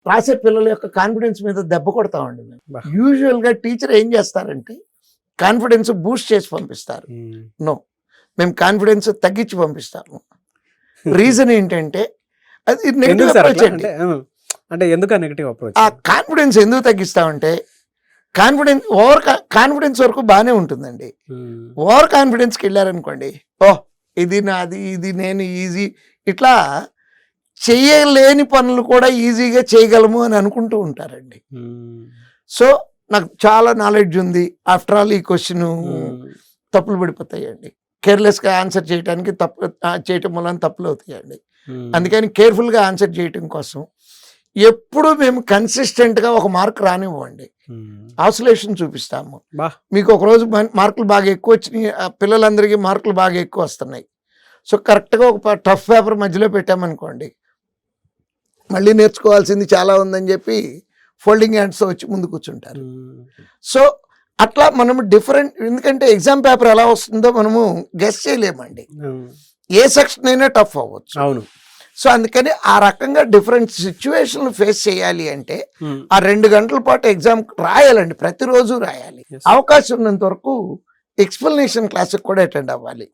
రాసే పిల్లల యొక్క కాన్ఫిడెన్స్ మీద దెబ్బ కొడతామండి మేము. బా. యూజువల్గా టీచర్ ఏం చేస్తారంటే కాన్ఫిడెన్స్ బూస్ట్ చేసి పంపిస్తారు. నో, మేము కాన్ఫిడెన్స్ తగ్గించి పంపిస్తాము. రీజన్ ఏంటంటే అది నెగిటివ్ ఎందుకు సార్ అప్రోచ్ అట్లా? అండి. అంటే ఎందుకు నెగిటివ్ అప్రోచ్? ఆ కాన్ఫిడెన్స్ ఎందుకు తగ్గిస్తామంటే కాన్ఫిడెన్స్ వరకు బాగానే ఉంటుందండి. ఓవర్ కాన్ఫిడెన్స్కి వెళ్ళారనుకోండి, ఓహ్ ఇది నాది, ఇది నేను ఈజీ, ఇట్లా చేయలేని పనులు కూడా ఈజీగా చేయగలము అని అనుకుంటూ ఉంటారండి. సో నాకు చాలా నాలెడ్జ్ ఉంది, ఆఫ్టర్ ఆల్ ఈ క్వశ్చన్ తప్పులు పడిపోతాయండి. కేర్లెస్గా ఆన్సర్ చేయడానికి చేయటం వల్ల తప్పులు అవుతాయండి. అందుకని కేర్ఫుల్గా ఆన్సర్ చేయటం కోసం ఎప్పుడు మేము కన్సిస్టెంట్గా ఒక మార్క్ రానివ్వండి, ఆసిలేషన్ చూపిస్తాము. మీకు ఒకరోజు మార్కులు బాగా ఎక్కువ వచ్చినాయి, పిల్లలందరికీ మార్కులు బాగా ఎక్కువ వస్తున్నాయి. సో కరెక్ట్గా ఒక టఫ్ పేపర్ మధ్యలో పెట్టామనుకోండి, మళ్ళీ నేర్చుకోవాల్సింది చాలా ఉందని చెప్పి ఫోల్డింగ్ హ్యాండ్స్తో వచ్చి ముందు కూర్చుంటారు. సో అట్లా మనము డిఫరెంట్, ఎందుకంటే ఎగ్జామ్ పేపర్ ఎలా వస్తుందో మనము గెస్ చేయలేమండి. ఏ సెక్షన్ అయినా టఫ్ అవ్వచ్చు. అవును. సో అందుకని ఆ రకంగా డిఫరెంట్ సిచ్యువేషన్లు ఫేస్ చేయాలి అంటే ఆ 2 గంటల పాటు ఎగ్జామ్ రాయాలండి, ప్రతిరోజు రాయాలి. అవకాశం ఉన్నంత వరకు ఎక్స్ప్లెనేషన్ క్లాస్కి కూడా అటెండ్ అవ్వాలి.